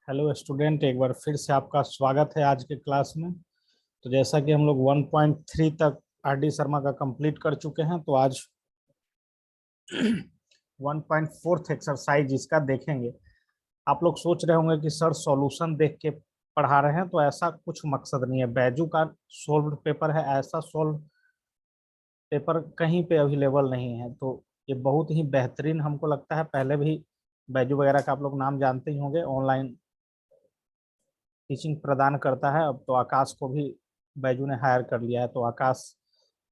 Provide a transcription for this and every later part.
Hello student, एक बार फिर से आपका स्वागत है आज के क्लास में। तो जैसा कि हम लोग 1.3 तक आरडी शर्मा का कंप्लीट कर चुके हैं, तो आज 1.4 एक्सरसाइज इसका देखेंगे। आप लोग सोच रहे होंगे कि सर सॉल्यूशन देख के पढ़ा रहे हैं, तो ऐसा कुछ मकसद नहीं है। बैजू का सोल्व्ड पेपर है, ऐसा सोल्व पेपर कहीं पे अवेलेबल नहीं है। तो ये बहुत ही बेहतरीन हमको लगता है। पहले भी बैजू वगैरह का आप लोग नाम जानते ही होंगे, ऑनलाइन टीचिंग प्रदान करता है। अब तो आकाश को भी बैजू ने हायर कर लिया है। तो आकाश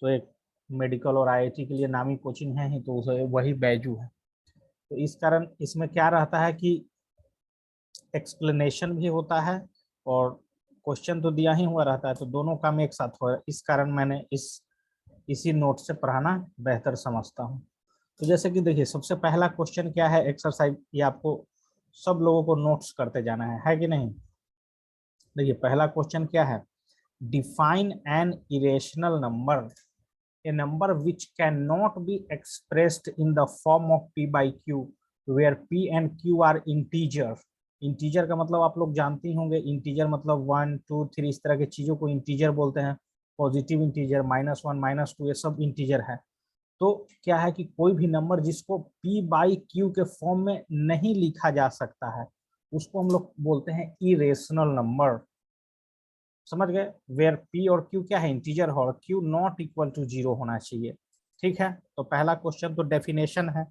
तो एक मेडिकल और आईआईटी के लिए नामी कोचिंग है ही, तो उसे वही बैजू है। तो इस कारण इसमें क्या रहता है कि एक्सप्लेनेशन भी होता है और क्वेश्चन तो दिया ही हुआ रहता है, तो दोनों काम एक साथ हो रहा है। इस कारण मैंने इसी नोट से पढ़ाना बेहतर समझता हूँ। तो जैसे कि देखिए, सबसे पहला क्वेश्चन क्या है एक्सरसाइज, ये आपको सब लोगों को नोट्स करते जाना है कि नहीं। देखिए पहला क्वेश्चन क्या है, define an irrational number, a number which cannot be expressed in the form of p by q where p and q are integer। Integer का मतलब आप लोग जानते ही होंगे, इंटीजर मतलब 1 2 3 इस तरह की चीजों को इंटीजर बोलते हैं। पॉजिटिव इंटीजर, -1 -2, ये सब इंटीजर है। तो क्या है कि कोई भी नंबर जिसको p बाई q के फॉर्म में नहीं लिखा जा सकता है, उसको हम लोग बोलते हैं इरेशनल नंबर। समझ गए। वेयर p और q क्या है, इंटीजर है, और q नॉट इक्वल टू 0 होना चाहिए। ठीक है, तो पहला क्वेश्चन तो डेफिनेशन है।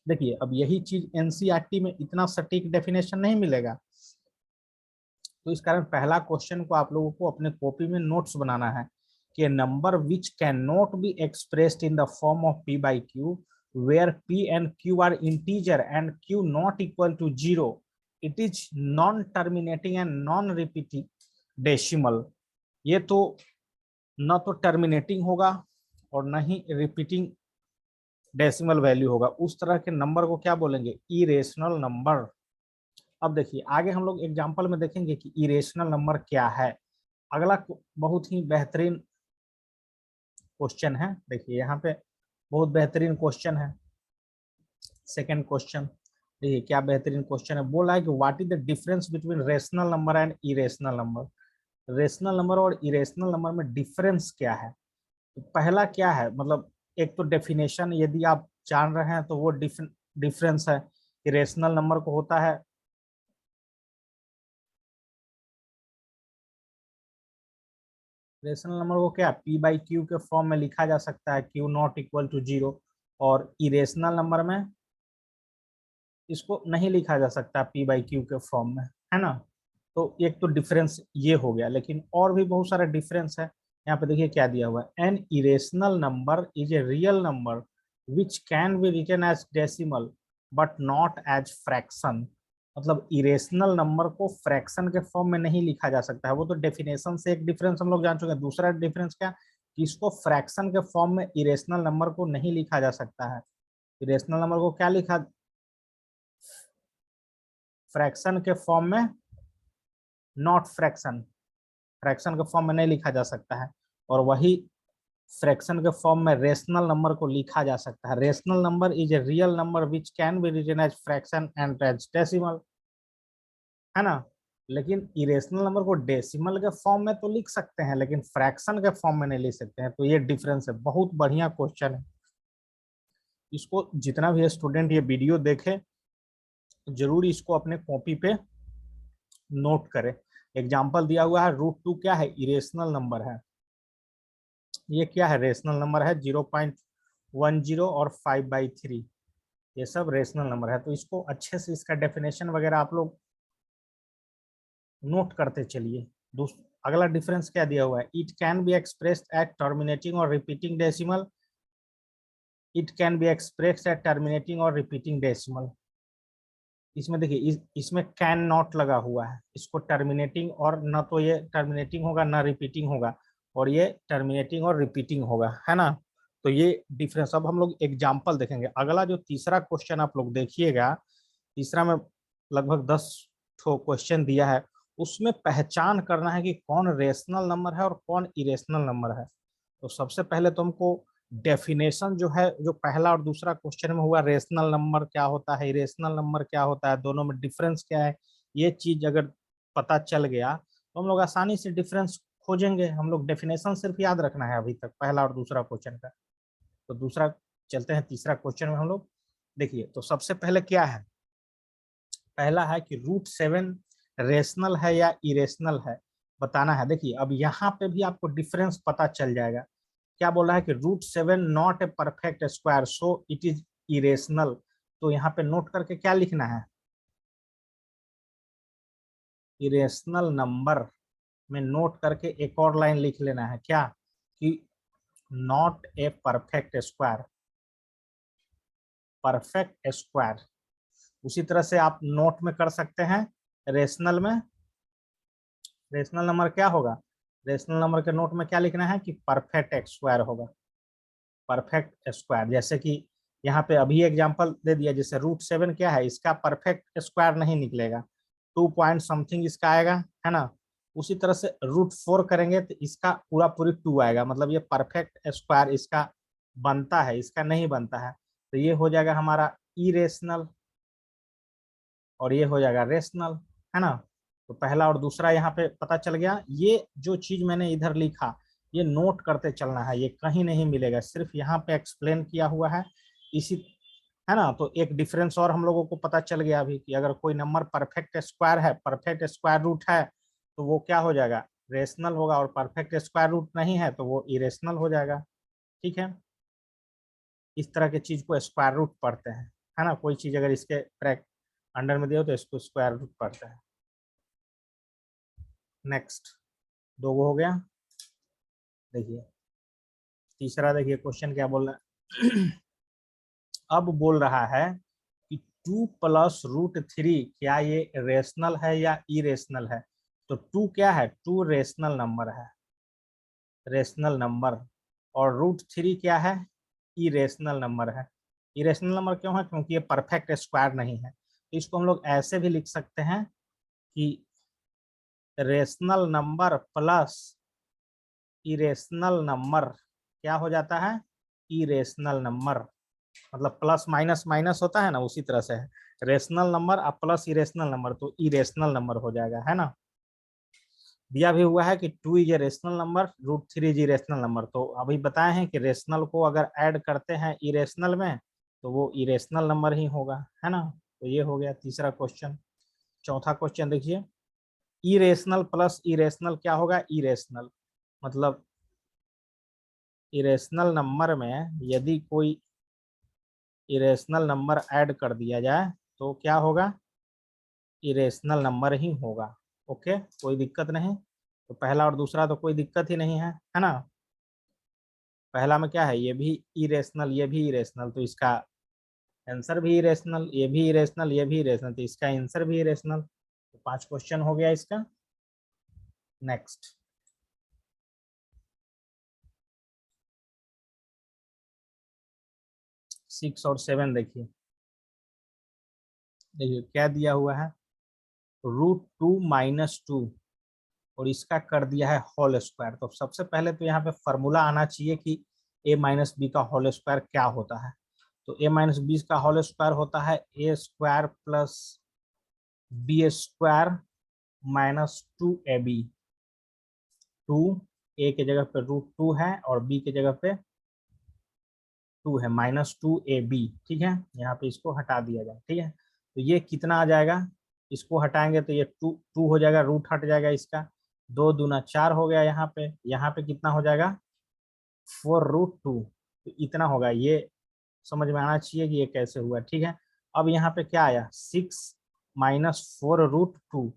देखिए अब यही चीज एनसीईआरटी में इतना सटीक डेफिनेशन नहीं मिलेगा, तो इस कारण पहला क्वेश्चन को आप लोगों को अपने कॉपी में नोट्स बनाना है कि number which can not be expressed in the form of p by q where p and q are integer and q not equal to 0, it is non terminating and non repeating decimal. ये तो न तो terminating होगा और न ही repeating decimal value होगा। उस तरह के नंबर को क्या बोलेंगे, इरेशनल नंबर। अब देखिए आगे हम लोग एग्जांपल में देखेंगे कि इरेशनल नंबर क्या है। अगला बहुत ही बेहतरीन क्वेश्चन है। देखिए यहाँ पे बहुत बेहतरीन क्वेश्चन है। सेकंड क्वेश्चन देखिए क्या बेहतरीन क्वेश्चन है। बोला है कि what is the difference between rational number and irrational number. Rational number और इरेशनल नंबर में डिफरेंस क्या है। तो पहला क्या है, मतलब एक तो डेफिनेशन यदि आप जान रहे हैं तो वो डिफरेंस है कि रेशनल नंबर को होता है रेशनल नंबर को क्या p बाई क्यू के फॉर्म में लिखा जा सकता है, q नॉट इक्वल टू 0। और इरेशनल नंबर में इसको नहीं लिखा जा सकता p बाई क्यू के फॉर्म में, है ना। तो एक तो डिफरेंस ये हो गया, लेकिन और भी बहुत सारा डिफरेंस है। यहाँ पे देखिए क्या दिया हुआ है, an irrational number is a real number which can be written as decimal but not as fraction. मतलब इरेशनल नंबर को फ्रैक्शन के फॉर्म में नहीं लिखा जा सकता है। वो तो डेफिनेशन से एक डिफरेंस हम लोग जान चुके हैं। दूसरा डिफरेंस क्या, कि इसको फ्रैक्शन के फॉर्म में इरेशनल नंबर को नहीं लिखा जा सकता है। इरेशनल नंबर को क्या लिखा, फ्रैक्शन के फॉर्म में, नॉट फ्रैक्शन, फ्रैक्शन के फॉर्म में नहीं लिखा जा सकता है। और वही फ्रैक्शन के फॉर्म में रेशनल नंबर को लिखा जा सकता है। Rational number is a real number which can be written as fraction and as decimal, है ना। लेकिन इरेशनल नंबर को डेसिमल के फॉर्म में तो लिख सकते हैं, लेकिन फ्रैक्शन के फॉर्म में नहीं लिख सकते हैं। तो ये डिफरेंस है। बहुत बढ़िया क्वेश्चन है। इसको जितना भी स्टूडेंट ये वीडियो देखे, जरूर इसको अपने कॉपी पे नोट करें। एग्जाम्पल दिया हुआ है, √2 क्या है, इरेशनल नंबर है। ये क्या है, रेशनल नंबर है। 0.10 और 5/3, ये सब रेशनल नंबर है। तो इसको अच्छे से इसका डेफिनेशन वगैरह आप लोग नोट करते चलिए। अगला डिफरेंस क्या दिया हुआ है, it can be expressed at terminating और repeating decimal. It can be expressed at terminating और रिपीटिंग डेसिमल। इसमें देखिए इसमें कैन नॉट लगा हुआ है। इसको टर्मिनेटिंग, और न तो ये टर्मिनेटिंग होगा ना रिपीटिंग होगा, और ये टर्मिनेटिंग और रिपीटिंग होगा, है ना। तो ये डिफरेंस। अब हम लोग एग्जाम्पल देखेंगे। अगला जो तीसरा क्वेश्चन आप लोग देखिएगा, तीसरा में लगभग 10 क्वेश्चन दिया है। उसमें पहचान करना है कि कौन रेशनल नंबर है और कौन इरेशनल नंबर है। तो सबसे पहले तो हमको डेफिनेशन जो है, जो पहला और दूसरा क्वेश्चन में हुआ, रेशनल नंबर क्या होता है, इरेशनल नंबर क्या होता है, दोनों में डिफरेंस क्या है, ये चीज अगर पता चल गया तो हम लोग आसानी से डिफरेंस खोजेंगे। हम लोग डेफिनेशन सिर्फ याद रखना है अभी तक, पहला और दूसरा क्वेश्चन का। तो दूसरा चलते हैं तीसरा क्वेश्चन में हम लोग। देखिए तो सबसे पहले क्या है, पहला है कि √7 रेशनल है या इरेशनल है, बताना है। देखिए अब यहाँ पे भी आपको डिफरेंस पता चल जाएगा। क्या बोल रहा है कि √7 not a perfect square so it is irrational. तो यहाँ पे नोट करके क्या लिखना है, इरेशनल नंबर में नोट करके एक और लाइन लिख लेना है, क्या कि not a perfect square, perfect square. उसी तरह से आप नोट में कर सकते हैं रेशनल में, रेशनल नंबर क्या होगा, रेशनल नंबर के नोट में क्या लिखना है कि परफेक्ट स्क्वायर होगा, परफेक्ट स्क्वायर। जैसे कि यहाँ पे अभी एग्जांपल दे दिया, जैसे √7 क्या है, इसका परफेक्ट स्क्वायर नहीं निकलेगा, 2 पॉइंट समथिंग इसका आएगा, है ना। उसी तरह से √4 करेंगे तो इसका पूरा पूरी 2 आएगा, मतलब ये परफेक्ट स्क्वायर इसका बनता है, इसका नहीं बनता है। तो ये हो जाएगा हमारा इरेशनल और ये हो जाएगा रेशनल, है ना। तो पहला और दूसरा यहाँ पे पता चल गया। ये जो चीज मैंने इधर लिखा ये नोट करते चलना है, ये कहीं नहीं मिलेगा, सिर्फ यहाँ पे एक्सप्लेन किया हुआ है इसी, है ना। तो एक डिफरेंस और हम लोगों को पता चल गया अभी कि अगर कोई नंबर परफेक्ट स्क्वायर है, परफेक्ट स्क्वायर रूट है, तो वो क्या हो जाएगा, रेशनल होगा, और परफेक्ट स्क्वायर रूट नहीं है तो वो इरेशनल हो जाएगा। ठीक है, इस तरह के चीज को स्क्वायर रूट पढ़ते हैं, है ना। कोई चीज अगर इसके ब्रैकेट अंडर में दिया हो तो इसको स्क्वायर रूट पढ़ते हैं। नेक्स्ट, दो हो गया। देखिए तीसरा, देखिए क्वेश्चन क्या बोल रहा है अब बोल रहा है कि 2 + √3 क्या ये रेशनल है या इरेशनल है। तो 2 क्या है, 2 रेशनल नंबर है, रेशनल नंबर। और √3 क्या है, इरेशनल नंबर है। इरेशनल नंबर क्यों है, क्योंकि ये परफेक्ट स्क्वायर नहीं है। तो इसको हम लोग ऐसे भी लिख सकते हैं कि rational number plus irrational number क्या हो जाता है, इरेशनल नंबर। मतलब प्लस माइनस माइनस होता है ना, उसी तरह से है रेशनल नंबर अब प्लस इरेशनल नंबर, तो इरेशनल नंबर हो जाएगा, है ना। दिया भी हुआ है कि 2 is a rational number, √3 is irrational number. तो अभी बताए हैं कि रेशनल को अगर ऐड करते हैं इरेशनल में तो वो इरेशनल नंबर ही होगा, है ना। तो ये हो गया तीसरा क्वेश्चन। चौथा क्वेश्चन देखिए, इरेशनल प्लस इरेशनल क्या होगा, इरेशनल। मतलब इरेशनल नंबर में यदि कोई इरेशनल नंबर ऐड कर दिया जाए तो क्या होगा, इरेशनल नंबर ही होगा। ओके, कोई दिक्कत नहीं। तो पहला और दूसरा तो कोई दिक्कत ही नहीं है ना। पहला में क्या है, ये भी इरेशनल ये भी इरेशनल, तो इसका आंसर भी इरेशनल, ये भी इरेशनल ये भी इरेशनल, तो इसका आंसर भी इरेशनल। तो 5 क्वेश्चन हो गया इसका। नेक्स्ट, 6 और 7 देखिए। देखिए क्या दिया हुआ है, √2 - 2 और इसका कर दिया है होल स्क्वायर। तो सबसे पहले तो यहाँ पे फॉर्मूला आना चाहिए कि a - b का होल स्क्वायर क्या होता है। तो a - b का होल स्क्वायर होता है a² + b² - 2ab। 2 a के जगह पे √2 है और b के जगह पे 2 है, -2ab। ठीक है, यहाँ पे इसको हटा दिया जाए। ठीक है, तो ये कितना आ जाएगा, इसको हटाएंगे तो ये 2 हो जाएगा, रूट हट जाएगा इसका, 2 दूना 4 हो गया। यहाँ पे कितना हो जाएगा, 4√2। तो इतना होगा, ये समझ में आना चाहिए कि ये कैसे हुआ। ठीक है, अब यहाँ पे क्या आया, 6 - 4√2।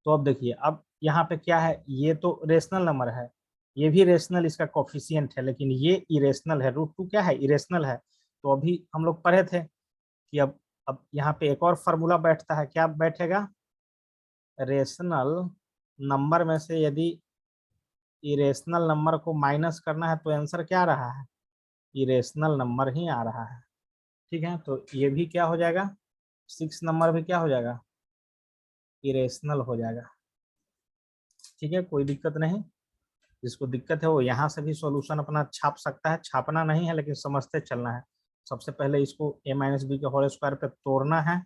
तो अब देखिए, अब यहाँ पे क्या है, ये तो रेशनल नंबर है, ये भी रेशनल इसका कोफिशिएंट है, लेकिन ये इरेशनल है, √2 क्या है, इरेशनल है। तो अभी हम लोग पढ़े थे कि अब यहाँ पे एक और फार्मूला बैठता है, क्या बैठेगा, रेशनल नंबर में से यदि इरेशनल नंबर को माइनस करना है तो आंसर क्या आ रहा है, इरेशनल नंबर ही आ रहा है। ठीक है, तो ये भी क्या हो जाएगा, 6 नंबर भी क्या हो जाएगा, इरेशनल हो जाएगा। ठीक है, कोई दिक्कत नहीं। जिसको दिक्कत है वो यहाँ से भी सॉल्यूशन अपना छाप सकता है, छापना नहीं है लेकिन समझते चलना है। सबसे पहले इसको a - b के होल स्क्वायर पे तोड़ना है,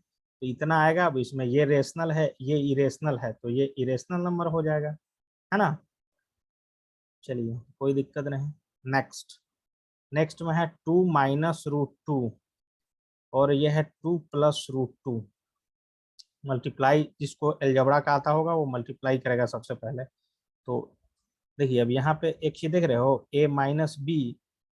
तो इतना आएगा। अब इसमें ये रेशनल है, ये इरेशनल है, तो ये इरेशनल नंबर हो जाएगा, है ना। चलिए कोई दिक्कत नहीं। नेक्स्ट, नेक्स्ट में है 2 - √2 और ये है 2 + √2। मल्टीप्लाई, जिसको अलजेब्रा का आता होगा वो मल्टीप्लाई करेगा सबसे पहले। तो देखिए अब यहाँ पे एक चीज देख रहे हो, a - b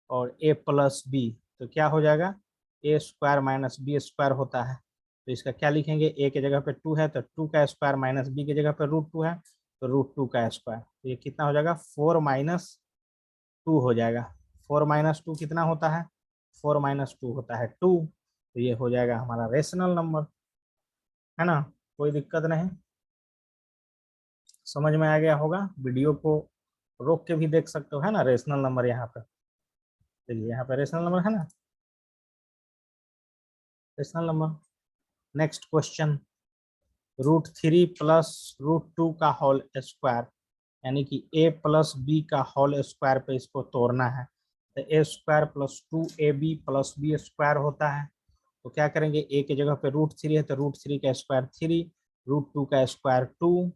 और a + b, तो क्या हो जाएगा, a² - b² होता है। तो इसका क्या लिखेंगे, a की जगह पे 2 है तो 2 का स्क्वायर माइनस b की जगह पे √2 है तो √2 का स्क्वायर। तो ये कितना हो जाएगा, 4 - 2 हो जाएगा। 4 - 2 कितना होता है, 4 - 2 होता है 2। तो ये हो जाएगा हमारा रेशनल नंबर, है ना। कोई दिक्कत नहीं, समझ में आ गया होगा। वीडियो को रोक के भी देख सकते हो, है ना। रेशनल नंबर यहाँ पे देखिए, यहाँ पे रेशनल नंबर है ना, रेशनल नंबर। नेक्स्ट क्वेश्चन, √3 + √2 का होल स्क्वायर, यानी कि a + b का होल स्क्वायर पे इसको तोड़ना है। तो a² + 2ab + b² होता है। तो क्या करेंगे, a की जगह पे √3 है तो √3 का स्क्वायर 3, √2 का स्क्वायर 2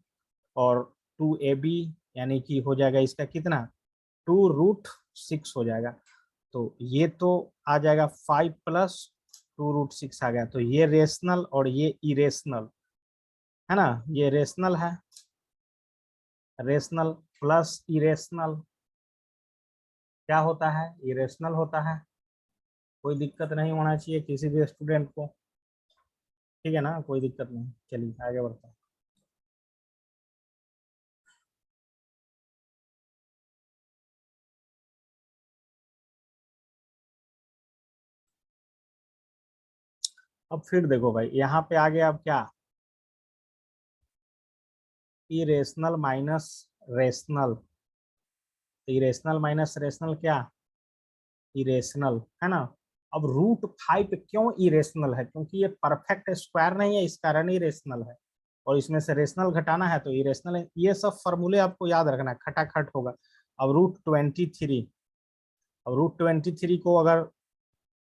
और 2ab, यानी कि हो जाएगा इसका कितना, 2√6 हो जाएगा। तो ये तो आ जाएगा 5 + 2√6 आ गया। तो ये रेशनल और ये इरेशनल, है ना। ये रेशनल है, रेशनल प्लस इरेशनल क्या होता है, इरेशनल होता है। कोई दिक्कत नहीं होना चाहिए किसी भी स्टूडेंट को, ठीक है ना, कोई दिक्कत नहीं। चलिए आगे बढ़ते हैं। अब फिर देखो भाई, यहाँ पे आ गया अब क्या, irrational minus rational. Irrational minus rational क्या, इरेशनल, है ना। अब √5 क्यों इरेशनल है, क्योंकि ये परफेक्ट स्क्वायर नहीं है, इस कारण इरेशनल है। और इसमें से रेशनल घटाना है तो इरेशनल है। ये सब फॉर्मूले आपको याद रखना है, खटाखट होगा। अब √23, अब √23 को अगर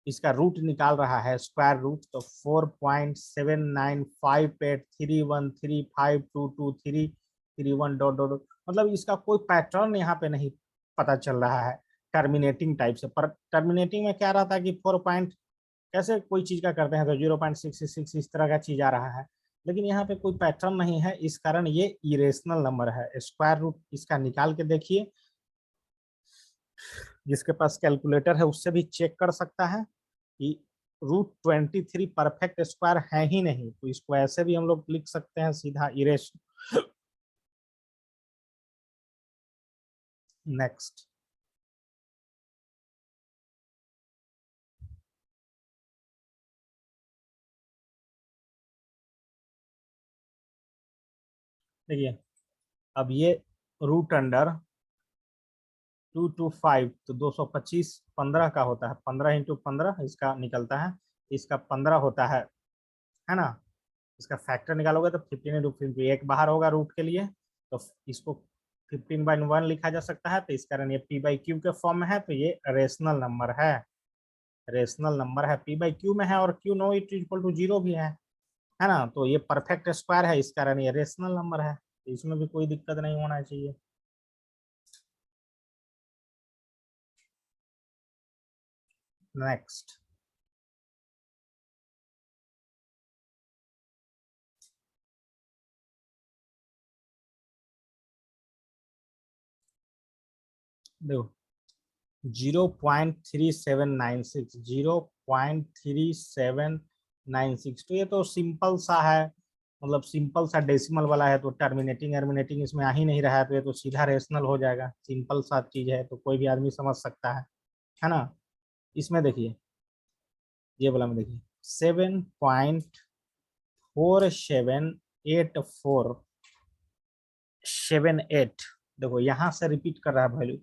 इसका रूट निकाल रहा है, स्क्वायर रूट, तो 4.79588313522331 डॉट डॉट, मतलब इसका कोई पैटर्न यहाँ पे नहीं पता चल रहा है टर्मिनेटिंग टाइप से। पर टर्मिनेटिंग में क्या रहता है कि 4 पॉइंट कैसे कोई चीज का करते हैं तो 0.66 इस तरह का चीज आ रहा है, लेकिन यहाँ पे कोई पैटर्न नहीं है, इस कारण ये इरेशनल नंबर है। स्क्वायर रूट इसका निकाल के देखिए, जिसके पास कैलकुलेटर है उससे भी चेक कर सकता है कि √23 परफेक्ट स्क्वायर है ही नहीं। तो इसको ऐसे भी हम लोग लिख सकते हैं सीधा, इरेश। नेक्स्ट, देखिए अब ये √2 × 5 तो 225 15 का होता है, 15 × 15 इसका निकलता है, इसका 15 होता है ना। इसका फैक्टर निकालोगे तो 15 × 15, एक बाहर होगा रूट के लिए, तो इसको 15/1 लिखा जा सकता है। तो इस कारण ये p/q के फॉर्म में है, तो ये रेशनल नंबर है, रेशनल नंबर है, p/q में है और q not equal to 0 भी है ना। तो ये परफेक्ट स्क्वायर है, इस कारण ये रेशनल नंबर है, तो इसमें भी कोई दिक्कत नहीं होना चाहिए। नेक्स्ट, देखो 0.3796, 0.3796, तो ये तो सिंपल सा है, मतलब सिंपल सा डेसिमल वाला है, तो टर्मिनेटिंग अर्मिनेटिंग इसमें आ ही नहीं रहा है, तो ये तो सीधा रेशनल हो जाएगा। सिंपल सा चीज है तो कोई भी आदमी समझ सकता है ना। इसमें देखिए, ये वाला में देखिए 7.478478, देखो यहाँ से रिपीट कर रहा है वैल्यू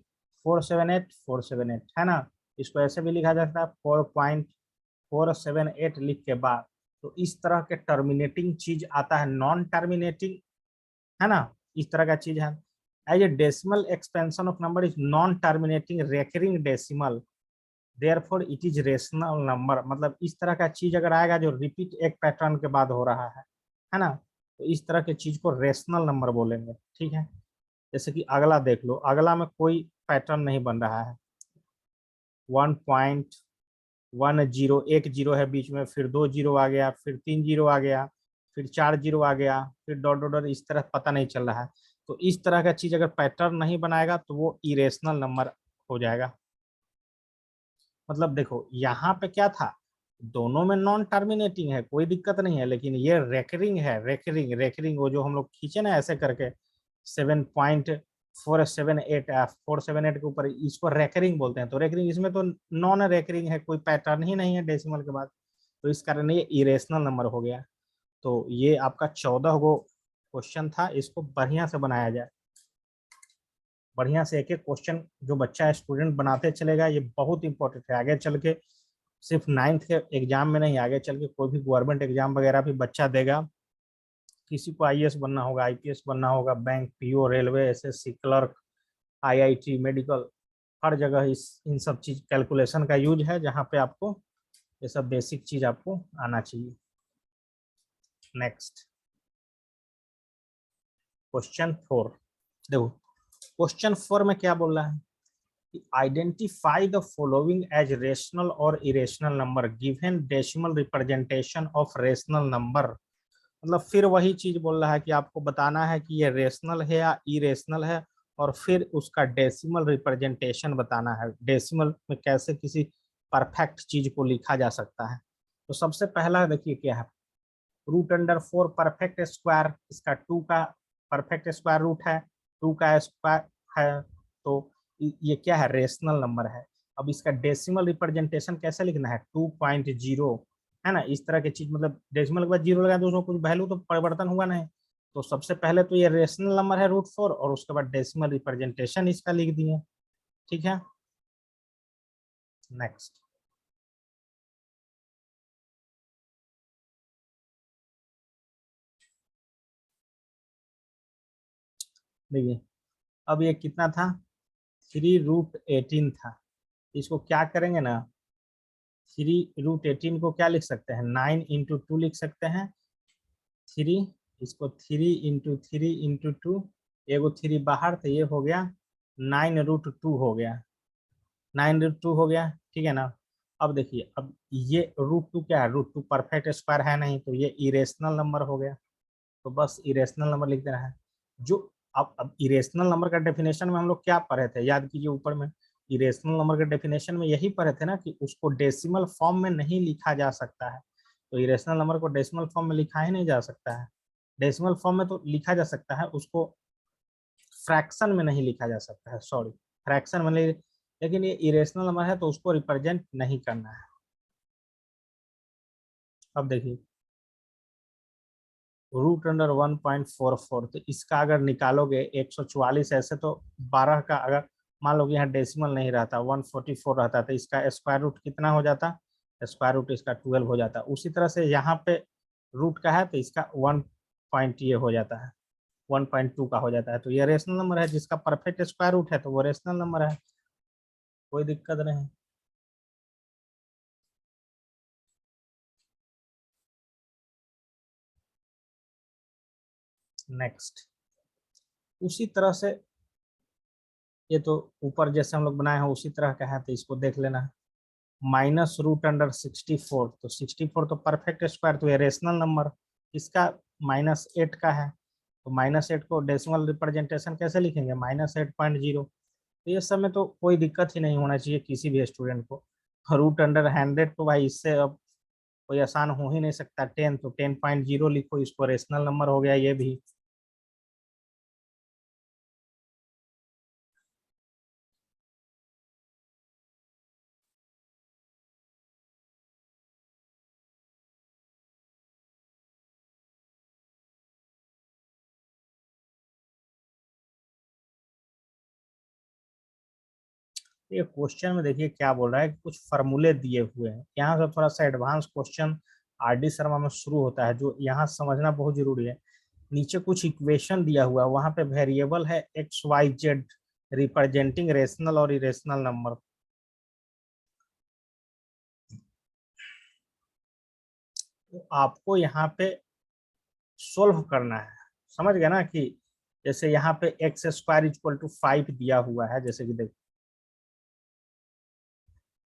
478 478, है ना। इसको ऐसे भी लिखा जा सकता है 4.478 लिख के बाद। तो इस तरह के टर्मिनेटिंग चीज आता है, नॉन टर्मिनेटिंग, है ना, इस तरह का चीज है। As a decimal expansion of number is non terminating recurring decimal, therefore it is rational number, मतलब इस तरह का चीज अगर आएगा जो रिपीट एक पैटर्न के बाद हो रहा है ना, तो इस तरह के चीज को रेशनल नंबर बोलेंगे। ठीक है, जैसे कि अगला देख लो, अगला में कोई पैटर्न नहीं बन रहा है, 1.10, एक जीरो है बीच में, फिर 2 जीरो आ गया, फिर 3 जीरो आ गया, फिर 4 जीरो आ गया, फिर डॉट डॉट डॉट, इस तरह पता नहीं चल रहा है। तो इस तरह का चीज अगर पैटर्न नहीं बनाएगा तो वो इरेशनल नंबर हो जाएगा। मतलब देखो यहाँ पे क्या था, दोनों में नॉन टर्मिनेटिंग है, कोई दिक्कत नहीं है, लेकिन ये रेकरिंग है, रेकरिंग रेकरिंग, वो जो हम लोग खींचे ना ऐसे करके 7.478 के ऊपर, इसको रेकरिंग बोलते हैं। तो रेकरिंग, इसमें तो नॉन रेकरिंग है, कोई पैटर्न ही नहीं है डेसिमल के बाद, तो इस कारण ये इरेशनल नंबर हो गया। तो ये आपका 14 गो क्वेश्चन था, इसको बढ़िया से बनाया जाए, बढ़िया से एक एक क्वेश्चन जो बच्चा स्टूडेंट बनाते चलेगा, ये बहुत इंपॉर्टेंट है आगे चल के, सिर्फ 9th के एग्जाम में नहीं, आगे चल के कोई भी गवर्नमेंट एग्जाम वगैरह भी बच्चा देगा, किसी को आईएएस बनना होगा, आईपीएस बनना होगा, bank, PO, railway, SSC, clerk, IIT, medical, हर जगह इस इन सब चीज कैलकुलेशन का यूज है, जहाँ पे आपको ये सब बेसिक चीज आपको आना चाहिए। नेक्स्ट क्वेश्चन 4, देखो क्वेश्चन 4 में क्या बोल रहा है, identify the following as rational और irrational number given decimal representation of rational number. मतलब फिर वही चीज बोल रहा है कि आपको बताना है कि ये रेशनल है या इरेशनल है, और फिर उसका डेसिमल रिप्रेजेंटेशन बताना है, डेसिमल में कैसे किसी परफेक्ट चीज को लिखा जा सकता है। तो सबसे पहला देखिए क्या है, √4 परफेक्ट स्क्वायर, इसका 2 का परफेक्ट स्क्वायर रूट है, 2 का स्क्वायर है, तो ये क्या है, रेशनल नंबर है। अब इसका डेसिमल रिप्रेजेंटेशन कैसे लिखना है, 2.0 है ना, इस तरह की चीज, मतलब डेसिमल के बाद जीरो लगा तो उसमें कुछ वैल्यू तो परिवर्तन हुआ नहीं। तो सबसे पहले तो ये रेशनल नंबर है √4, और उसके बाद डेसिमल रिप्रेजेंटेशन इसका लिख दिए। ठीक है, नेक्स्ट देखिए, अब ये कितना था, 3√18 था, इसको क्या करेंगे ना, 3√18 को क्या लिख सकते हैं, 9 × 2 लिख सकते हैं, 3, इसको 3 × 3 × 2, एगो 3 बाहर, तो ये हो गया 9√2 हो गया, 9√2 हो गया। ठीक है ना, अब देखिए, अब ये √2 क्या है, √2 परफेक्ट स्क्वायर है नहीं, तो ये इरेशनल नंबर हो गया, तो बस इरेशनल नंबर लिख देना है। जो अब इरेशनल नंबर का डेफिनेशन में हम लोग क्या पढ़े थे, याद कीजिए ऊपर में, इरेशनल नंबर के डेफिनेशन में यही पढ़े थे ना कि उसको डेसिमल फॉर्म में नहीं लिखा जा सकता है। तो इरेशनल नंबर को डेसिमल फॉर्म में लिखा ही नहीं जा सकता है, डेसिमल फॉर्म में तो लिखा जा सकता है, उसको फ्रैक्शन में नहीं लिखा जा सकता है, सॉरी, फ्रैक्शन में नहीं, लेकिन ये इरेशनल नंबर है तो उसको रिप्रेजेंट नहीं करना है। अब देखिए, √1.44, तो इसका अगर निकालोगे 144, ऐसे तो 12 का, अगर मान लो कि यहाँ डेसिमल नहीं रहता, 144 रहता, तो इसका स्क्वायर रूट कितना हो जाता, स्क्वायर रूट इसका 12 हो जाता। उसी तरह से यहाँ पे रूट का है तो इसका 1 पॉइंट ये हो जाता है, 1.2 का हो जाता है, तो ये रेशनल नंबर है, जिसका परफेक्ट स्क्वायर रूट है तो वो रेशनल नंबर है, कोई दिक्कत नहीं। नेक्स्ट उसी तरह से, ये तो ऊपर जैसे हम लोग बनाए हैं उसी तरह का है, तो इसको देख लेना, -√64, तो 64 तो परफेक्ट स्क्वायर, तो ये रेशनल नंबर, इसका -8 का है, तो -8 को डेसिमल रिप्रेजेंटेशन कैसे लिखेंगे, -8.0। तो ये सब में तो कोई दिक्कत ही नहीं होना चाहिए किसी भी स्टूडेंट को। √100 तो भाई इससे अब कोई आसान हो ही नहीं सकता, 10 तो 10.0 लिखो, इसको रेशनल नंबर हो गया ये भी। ये क्वेश्चन में देखिए क्या बोल रहा है, कुछ फॉर्मूले दिए हुए हैं, यहाँ से थोड़ा सा एडवांस क्वेश्चन आरडी शर्मा में शुरू होता है, जो यहाँ समझना बहुत जरूरी है। नीचे कुछ इक्वेशन दिया हुआ है, वहां पे वेरिएबल है XYZ रिप्रेजेंटिंग रेशनल और इरेशनल नंबर। तो आपको यहाँ पे सोल्व करना है, समझ गए ना, कि जैसे यहाँ पे एक्स स्क्वायर इक्वल टू 5 दिया हुआ है, जैसे कि देखो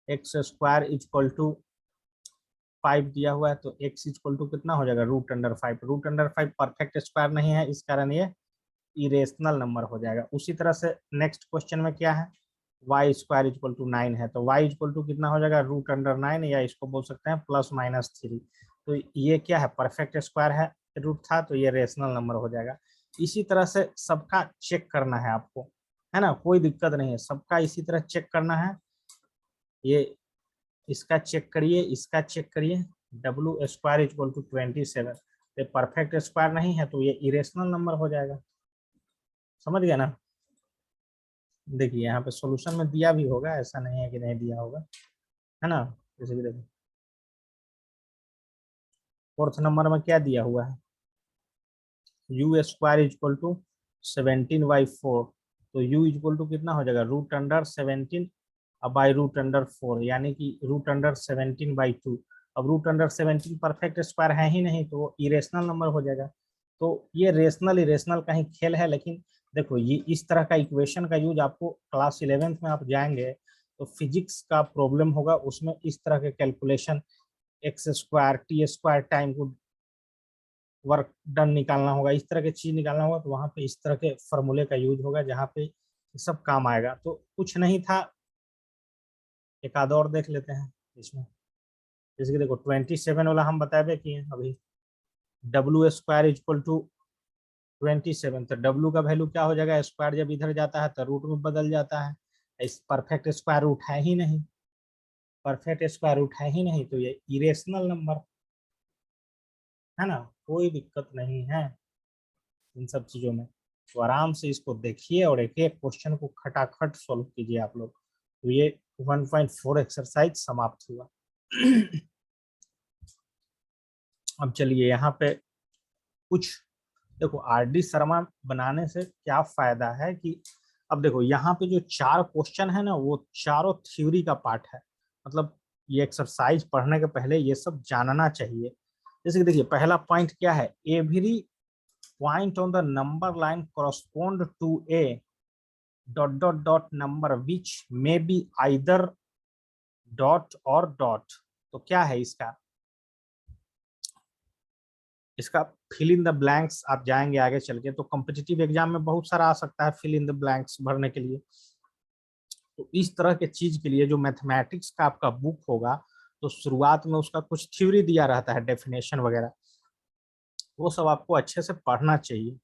एक्स स्क्वायर इक्वल टू 5 दिया हुआ है, तो एक्स इक्वल टू कितना हो जाएगा, √5। √5 परफेक्ट स्क्वायर नहीं है, इस कारण ये इरेशनल नंबर हो जाएगा। उसी तरह से नेक्स्ट क्वेश्चन में क्या है, वाई स्क्वायर इक्वल टू 9 है, तो वाई इक्वल टू कितना हो जाएगा, √9, या इसको बोल सकते हैं +-3। तो ये क्या है, परफेक्ट स्क्वायर है, रूट था, तो ये रेशनल नंबर हो जाएगा। इसी तरह से सबका चेक करना है आपको, है ना, कोई दिक्कत नहीं है, सबका इसी तरह चेक करना है। ये इसका चेक करिए, इसका चेक करिए, W² इक्वल टू 27, ये परफेक्ट स्क्वायर नहीं है, तो ये इरेशनल नंबर हो जाएगा। समझ गया ना। देखिए यहाँ पे सॉल्यूशन में दिया भी होगा, ऐसा नहीं है कि नहीं दिया होगा, है ना। जैसे कि देखिए फोर्थ नंबर में क्या दिया हुआ है, U² इक्वल टू 17/4, तो U इक्वल टू कितना हो जाएगा, √17 बाई √4, यानी कि √17/2। अब √17 परफेक्ट स्क्वायर है ही नहीं, तो वो इरेशनल नंबर हो जाएगा। तो ये रेशनल इरेशनल का ही खेल है, लेकिन देखो ये इस तरह का इक्वेशन का यूज आपको क्लास 11th में आप जाएंगे तो फिजिक्स का प्रॉब्लम होगा, उसमें इस तरह के कैलकुलेशन x² t² टाइम को वर्क डन निकालना होगा, इस तरह की चीज निकालना होगा, तो वहां पे इस तरह के फॉर्मूले का यूज होगा जहाँ पे सब काम आएगा। तो कुछ नहीं था, एक आध और देख लेते हैं इसमें। जैसे कि देखो 27 वाला हम बताए कि अभी W² इक्वल टू 27, तो W का वैल्यू क्या हो जाएगा, स्क्वायर जब इधर जाता है तो रूट में बदल जाता है, इस परफेक्ट स्क्वायर रूट है ही नहीं, परफेक्ट स्क्वायर रूट है ही नहीं, तो ये इरेशनल नंबर है ना, कोई दिक्कत नहीं है इन सब चीजों में। तो आराम से इसको देखिए और एक एक क्वेश्चन को खटाखट सॉल्व कीजिए आप लोग। तो ये 1.4 एक्सरसाइज समाप्त हुआ। अब चलिए यहाँ पे कुछ देखो, RD शर्मा बनाने से क्या फायदा है कि अब देखो यहाँ पे जो 4 क्वेश्चन है ना, वो चारों थ्योरी का पार्ट है, मतलब ये एक्सरसाइज पढ़ने के पहले ये सब जानना चाहिए। जैसे कि देखिए पहला पॉइंट क्या है, every point on the number line correspond to a ... number which may be either dot or dot. तो क्या है इसका, इसका फिल इन द ब्लैंक्स आप जाएंगे आगे चल के, तो कॉम्पिटिटिव एग्जाम में बहुत सारा आ सकता है फिल इन द ब्लैंक्स भरने के लिए। तो इस तरह के चीज के लिए जो मैथमेटिक्स का आपका बुक होगा, तो शुरुआत में उसका कुछ थ्योरी दिया रहता है, डेफिनेशन वगैरह, वो सब आपको अच्छे से पढ़ना चाहिए।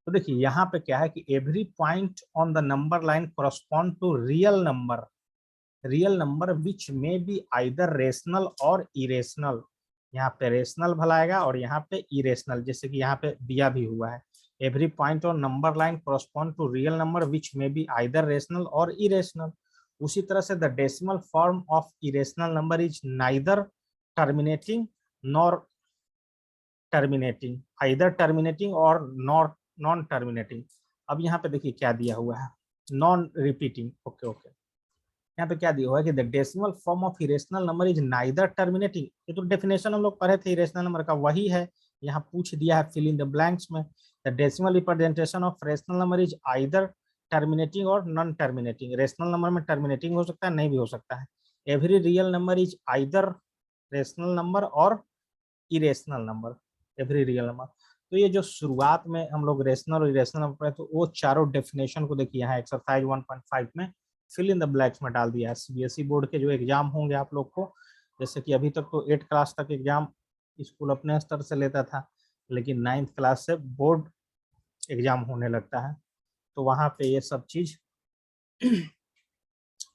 तो देखिए यहाँ पे क्या है कि every point on the number line correspond to real number which may be either rational और इरेशनल। यहाँ पे रेशनल भलाएगा और यहाँ पे इरेशनल, जैसे कि यहाँ पे दिया भी हुआ है, every point on number line correspond to real number which may be either rational और इरेशनल। उसी तरह से the decimal form of irrational number is neither terminating nor terminating, either terminating और नॉन टर्मिनेटिंग। अब यहाँ पे देखिए क्या दिया हुआ है, नॉन रिपीटिंग। ओके ओके, यहाँ पे क्या दिया हुआ है कि the decimal form of irrational number is neither terminating. ये तो डेफिनेशन हम लोग पढ़े थे इरेशनल नंबर का, वही है यहाँ पूछ दिया है फिल इन द ब्लैंक्स में। The decimal representation of rational number is either terminating और नॉन टर्मिनेटिंग। रेशनल नंबर में टर्मिनेटिंग हो सकता है, नहीं भी हो सकता है। Every real number is either rational number और irrational number, every real number. तो ये जो शुरुआत में हम लोग रेशनल और इरेशनल नंबर पढ़े, तो वो चारों डेफिनेशन को देखिए यहाँ एक्सरसाइज 1.5 में फिल इन द ब्लैंक्स में डाल दिया है। CBSE बोर्ड के जो एग्जाम होंगे आप लोग को, जैसे कि अभी तक तो 8 क्लास तक एग्जाम स्कूल अपने स्तर से लेता था, लेकिन 9th क्लास से बोर्ड एग्जाम होने लगता है, तो वहाँ पे ये सब चीज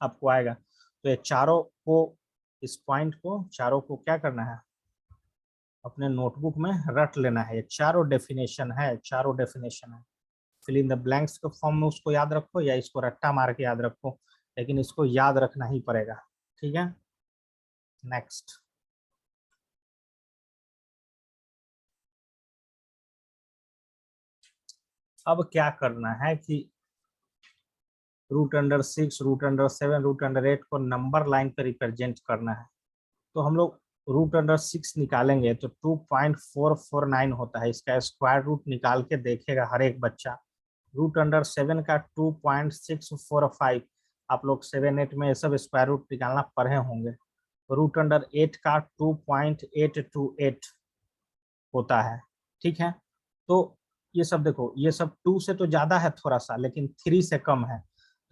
आपको आएगा। तो ये चारों को, इस पॉइंट को चारों को क्या करना है, अपने नोटबुक में रट लेना है। ये चारों डेफिनेशन है, चारों डेफिनेशन है। फिल इन द ब्लैंक्स के फॉर्म में उसको याद रखो या इसको रट्टा मार के याद रखो, लेकिन इसको याद रखना ही पड़ेगा, ठीक है। नेक्स्ट, अब क्या करना है कि √6, √7, √8 को नंबर लाइन पे रिप्रेजेंट करना है। तो हम लोग √6 निकालेंगे तो 2.449 होता है। इसका स्क्वायर रूट निकाल के देखेगा हर एक बच्चा। √7 का 2.645, आप लोग 7-8 में ये सब स्क्वायर रूट निकालना पढ़े होंगे। √8 का 2.828 होता है। ठीक है, तो ये सब देखो, ये सब 2 से तो ज्यादा है थोड़ा सा, लेकिन 3 से कम है।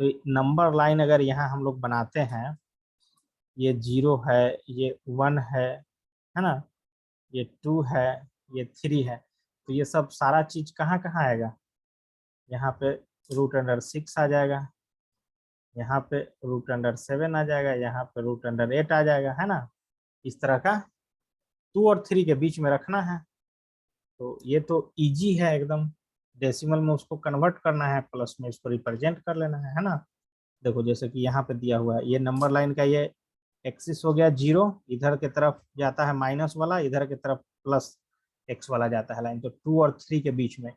तो नंबर लाइन अगर यहाँ हम लोग बनाते हैं, ये 0 है, ये 1 है ना, ये 2 है, ये 3 है, तो ये सब सारा चीज कहाँ कहाँ आएगा, यहाँ पे √6 आ जाएगा, यहाँ पे √7 आ जाएगा, यहाँ पे √8 आ जाएगा, है ना। इस तरह का 2 और 3 के बीच में रखना है। तो ये तो इजी है एकदम, डेसिमल में उसको कन्वर्ट करना है, प्लस में इसको रिप्रेजेंट कर लेना है ना। देखो जैसे कि यहाँ पे दिया हुआ है, ये नंबर लाइन का ये एक्सिस हो गया 0, इधर की तरफ जाता है माइनस वाला, इधर की तरफ प्लस x वाला जाता है लाइन। तो 2 और 3 के बीच में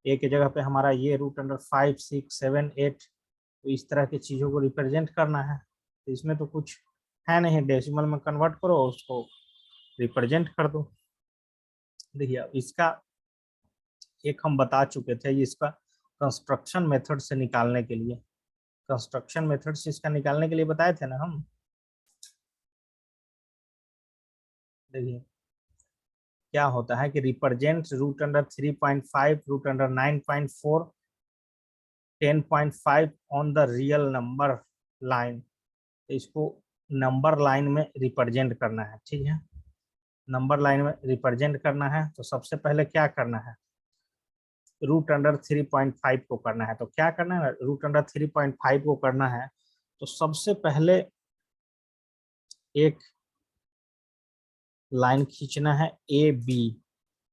एक जगह पे हमारा ये √5, 6, 7, 8, तो इस तरह की चीज़ों को रिप्रेजेंट करना है। तो इसमें तो कुछ है नहीं, डेसिमल में कन्वर्ट करो, उसको रिप्रेजेंट कर दो। देखिए इसका एक हम बता चुके थे, इसका कंस्ट्रक्शन मेथड से निकालने के लिए, कंस्ट्रक्शन मेथड से इसका निकालने के लिए बताए थे ना हम। देखिए क्या होता है कि represent √3.5, √9.4, 10.5 on the real number line. इसको नंबर लाइन में रिप्रेजेंट करना है। ठीक है, नंबर लाइन में रिप्रेजेंट करना है तो सबसे पहले क्या करना है, √3.5 को करना है। तो क्या करना है, √3.5 को करना है तो सबसे पहले एक लाइन खींचना है ए बी,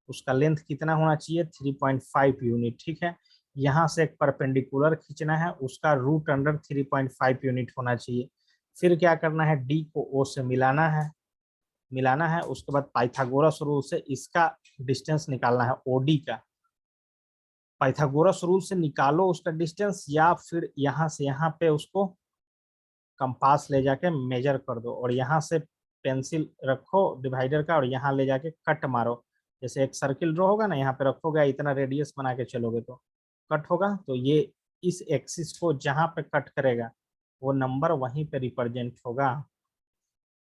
उसका लेंथ कितना होना चाहिए, 3.5 यूनिट। ठीक है, यहाँ से एक परपेंडिकुलर खींचना है, उसका √3.5 यूनिट होना चाहिए। फिर क्या करना है, डी को ओ से मिलाना है। उसके बाद पाइथागोरस रूल से इसका डिस्टेंस निकालना है, ओडी का। पाइथागोरस रूल से निकालो उसका डिस्टेंस, या फिर यहाँ से यहाँ पे उसको कंपास ले जाके मेजर कर दो, और यहाँ से पेंसिल रखो डिवाइडर का, और यहाँ ले जाके कट मारो। जैसे एक सर्किल ड्रॉ होगा ना, यहाँ पे रखोगे, इतना रेडियस बना के चलोगे तो कट होगा। तो ये इस एक्सिस को जहाँ पे कट करेगा वो नंबर वहीं पे रिप्रेजेंट होगा,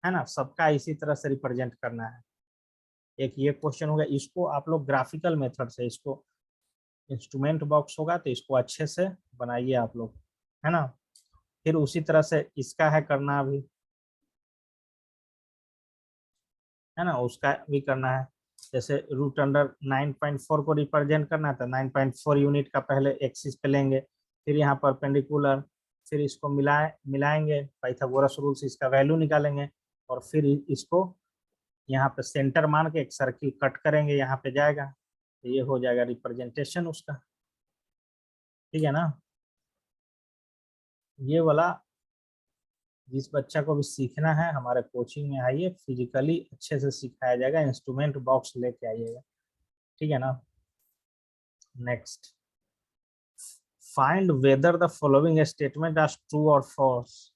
है ना। सबका इसी तरह से रिप्रेजेंट करना है। एक ये क्वेश्चन होगा, इसको आप लोग ग्राफिकल मेथड से, इसको इंस्ट्रूमेंट बॉक्स होगा तो इसको अच्छे से बनाइए आप लोग, है ना। फिर उसी तरह से इसका है करना अभी, है ना, उसका भी करना है। जैसे √9.4 को रिप्रेजेंट करना है तो 9.4 यूनिट का पहले एक्सिस पे लेंगे, फिर यहाँ परपेंडिकुलर, फिर इसको मिलाएंगे, पाइथागोरस रूल से इसका वैल्यू निकालेंगे, और फिर इसको यहाँ पे सेंटर मान के एक सर्किल कट करेंगे, यहाँ पे जाएगा, तो ये हो जाएगा रिप्रेजेंटेशन उसका। ठीक है ना। ये वाला जिस बच्चा को भी सीखना है हमारे कोचिंग में आइए, फिजिकली अच्छे से सिखाया जाएगा, इंस्ट्रूमेंट बॉक्स लेके आइएगा। ठीक है ना। Next, find whether the following statement are true और false.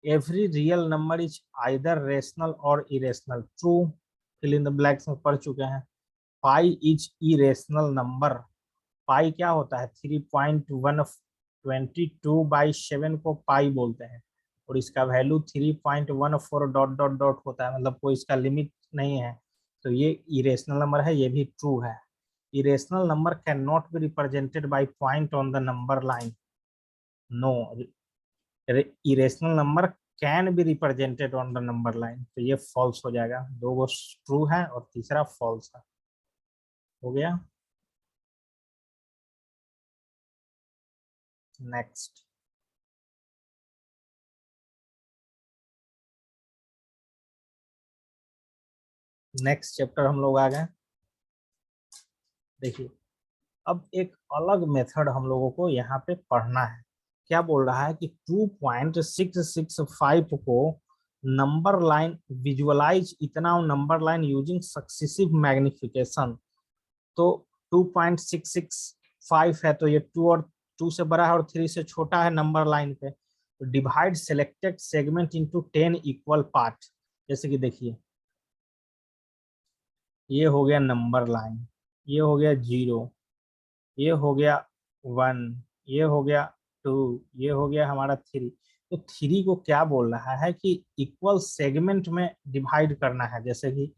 Every real number is either rational और irrational. True, fill in the blanks में पढ़ चुके हैं। Pi is irrational number. Pi क्या होता है, 3.122/7 को पाई बोलते हैं, और इसका वैल्यू 3.14 डॉट डॉट डॉट होता है, मतलब कोई इसका लिमिट नहीं है। तो ये इरेशनल नंबर है, ये भी ट्रू है। Irrational number can not be represented by point on the number line. No, irrational number can be represented on the number line. तो ये फॉल्स हो जाएगा, दो वो ट्रू है और तीसरा फॉल्स है। हो गया। नेक्स्ट, नेक्स्ट चैप्टर हम लोग आ गए। देखिए अब एक अलग मेथड हम लोगों को यहाँ पे पढ़ना है। क्या बोल रहा है कि 2.665 को नंबर लाइन विजुअलाइज इतना number line using successive magnification. तो 2.665 है, तो ये 2 से बड़ा है और 3 से छोटा है नंबर लाइन पे। तो divide selected segment into 10 equal part. जैसे कि देखिए ये हो गया नंबर लाइन, ये हो गया 0, ये हो गया 1, ये हो गया 2, ये हो गया हमारा 3। तो 3 को क्या बोल रहा है कि इक्वल सेगमेंट में डिवाइड करना है। जैसे कि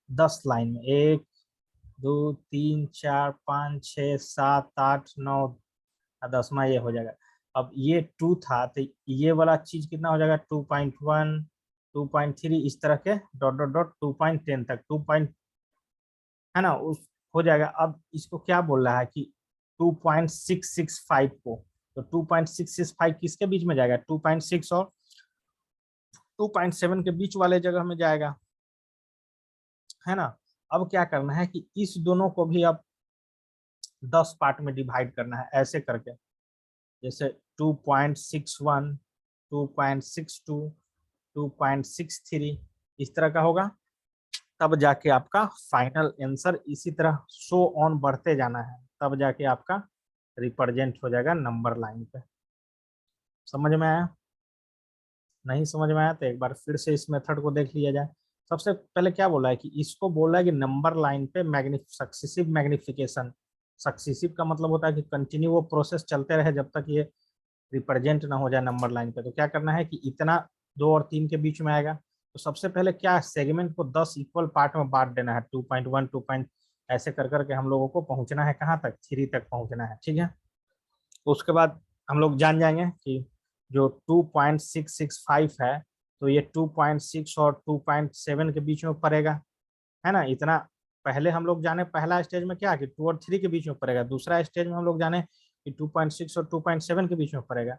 10 लाइन में 1 2 3 4 5 6 7 8 9, 10वां ये हो जाएगा। अब ये 2 था तो ये वाला चीज कितना हो जाएगा 2.1 2.3 इस तरह के डॉट डॉट डॉट 2.10 तक 2 है ना उस हो जाएगा। अब इसको क्या बोल रहा है कि 2.665 को, तो 2.665 किसके बीच में जाएगा 2.6 और 2.7 के बीच वाले जगह में जाएगा, है ना। अब क्या करना है कि इस दोनों को भी अब 10 पार्ट में डिवाइड करना है ऐसे करके। जैसे 2.61 2.62 2.63 इस तरह का होगा। तब जाके आपका फाइनल आंसर इसी तरह शो ऑन बढ़ते जाना है, तब जाके आपका रिप्रेजेंट हो जाएगा नंबर लाइन पे। समझ में आया? नहीं समझ में आया तो एक बार फिर से इस मेथड को देख लिया जाए। सबसे पहले क्या बोला है कि इसको बोला है कि नंबर लाइन पे सक्सेसिव मैग्निफिकेशन। सक्सेसिव का मतलब होता है कि कंटिन्यू वो प्रोसेस चलते रहे जब तक ये रिप्रेजेंट ना हो जाए नंबर लाइन पे। तो क्या करना है कि इतना 2 और 3 के बीच में आएगा। तो सबसे पहले क्या सेगमेंट को 10 इक्वल पार्ट में बांट देना है, 2.1 2 ऐसे कर करके हम लोगों को पहुंचना है कहाँ तक 3 तक पहुंचना है, ठीक है। तो उसके बाद हम लोग जान जाएंगे कि जो 2.665 है तो ये 2.6 और 2.7 के बीच में पड़ेगा, है ना। इतना पहले हम लोग जाने पहला स्टेज में क्या कि 2 और 3 के बीच में पड़ेगा, दूसरा स्टेज में हम लोग जाने कि 2.6 और 2.7 के बीच में पड़ेगा।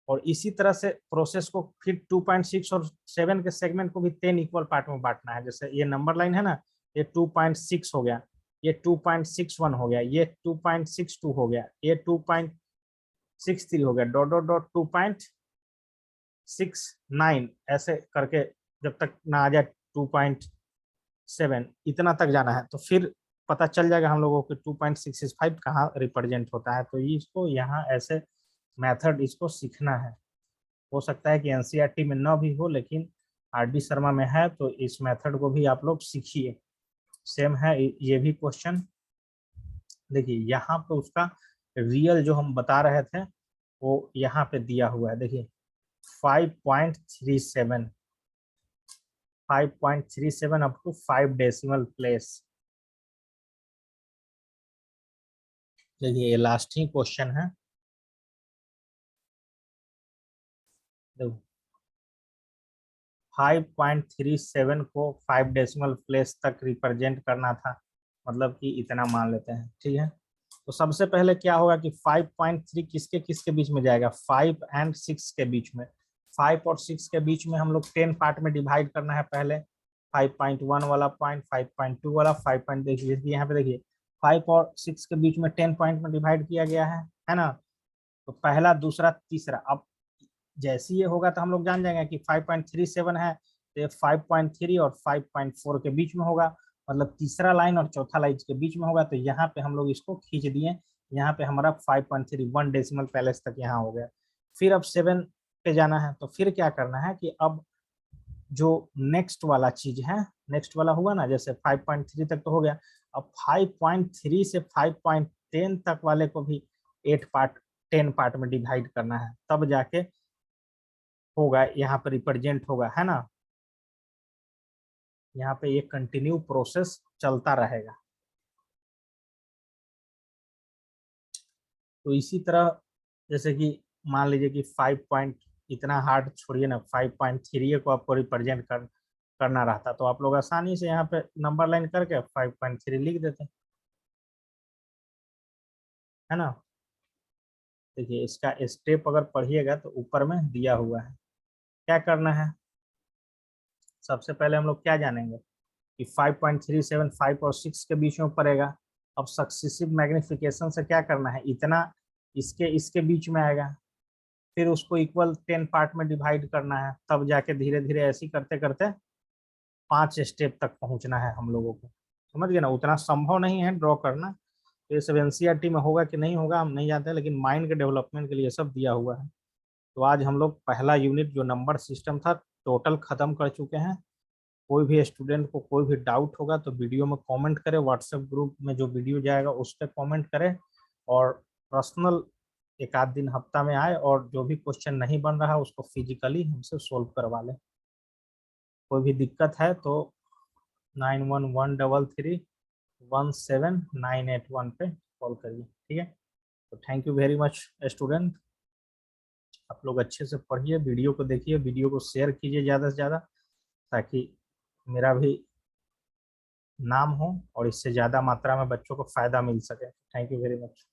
और इसी तरह से प्रोसेस को फिर 2.6 और 7 के सेगमेंट को भी 10 इक्वल पार्ट में बांटना है। जैसे ये नंबर लाइन है ना, ये 2.6 हो गया, ये 2.61 हो गया, ये 2.62 हो गया, ये 2.63 हो गया, डॉट डॉट डॉट 2.69 ऐसे करके जब तक ना आ जाए 2.7 इतना तक जाना है। तो फिर पता चल जाएगा हम लोगों को 2.665 कहाँ रिप्रेजेंट होता है। तो इसको यहाँ ऐसे मेथड इसको सीखना है। हो सकता है कि एनसीईआरटी में ना भी हो, लेकिन आरडी शर्मा में है, तो इस मेथड को भी आप लोग सीखिए। सेम है ये भी क्वेश्चन। देखिए यहाँ पे उसका रियल जो हम बता रहे थे वो यहाँ पे दिया हुआ है। देखिए 5.37 5.37 अप टू 5 डेसिमल प्लेस। देखिए ये लास्ट ही क्वेश्चन है। देखो 5.37 को 5 डेसिमल प्लेस तक रिप्रेजेंट करना था, मतलब कि इतना मान लेते हैं, ठीक है। तो सबसे पहले क्या होगा कि 5.3 किसके किसके बीच में जाएगा 5 और 6 के बीच में। 5 और 6 के बीच में हम लोग 10 पार्ट में डिवाइड करना है पहले। 5.1 वाला पॉइंट, 5.2 वाला 5. देखिए यहाँ पे देखिए 5 और 6 के बीच में 10 पॉइंट में डिवाइड किया गया है ना। तो पहला दूसरा तीसरा, अब जैसे ये होगा तो हम लोग जान जाएंगे कि 5.37 है तो ये 5.3 और 5.4 के बीच में होगा, मतलब तीसरा लाइन और चौथा लाइन के बीच में होगा। तो यहाँ पे हम लोग इसको खींच दिए, यहाँ पे हमारा 5.3 1 डेसिमल पैलेस तक यहाँ हो गया। फिर अब 7 पे जाना है, तो फिर क्या करना है कि अब जो नेक्स्ट वाला चीज है, नेक्स्ट वाला हुआ ना, जैसे 5.3 तक तो हो गया। अब 5.3 से 5.10 तक वाले को भी 8 पार्ट 10 पार्ट में डिवाइड करना है, तब जाके होगा यहाँ पर रिप्रेजेंट होगा, है ना। यहाँ पे ये कंटिन्यू प्रोसेस चलता रहेगा। तो इसी तरह जैसे कि मान लीजिए कि 5 पॉइंट इतना हार्ड छोड़िए ना, 5.3 को आपको रिप्रेजेंट करना रहता तो आप लोग आसानी से यहाँ पे नंबर लाइन करके 5.3 लिख देते, है ना। देखिए इसका स्टेप अगर पढ़िएगा तो ऊपर में दिया हुआ है क्या करना है। सबसे पहले हम लोग क्या जानेंगे कि 5.37 5 और 6 के बीच में पड़ेगा। अब सक्सेसिव मैग्निफिकेशन से क्या करना है, इतना इसके इसके बीच में आएगा, फिर उसको इक्वल 10 पार्ट में डिवाइड करना है, तब जाके धीरे धीरे ऐसे करते करते 5 स्टेप तक पहुंचना है हम लोगों को। समझ गए ना, उतना संभव नहीं है ड्रॉ करना। तो ये सब एनसीईआरटी में होगा कि नहीं होगा हम नहीं जानते, लेकिन माइंड के डेवलपमेंट के लिए सब दिया हुआ है। तो आज हम लोग पहला यूनिट जो नंबर सिस्टम था टोटल खत्म कर चुके हैं। कोई भी स्टूडेंट को कोई भी डाउट होगा तो वीडियो में कमेंट करें, व्हाट्सएप ग्रुप में जो वीडियो जाएगा उस पर कमेंट करें, और पर्सनल एक आध दिन हफ्ता में आए और जो भी क्वेश्चन नहीं बन रहा उसको फिजिकली हमसे सोल्व करवा लें। कोई भी दिक्कत है तो 9113317981 पे कॉल करिए, ठीक है। तो thank you very much student, आप लोग अच्छे से पढ़िए, वीडियो को देखिए, वीडियो को शेयर कीजिए ज़्यादा से ज़्यादा, ताकि मेरा भी नाम हो और इससे ज़्यादा मात्रा में बच्चों को फ़ायदा मिल सके। Thank you very much.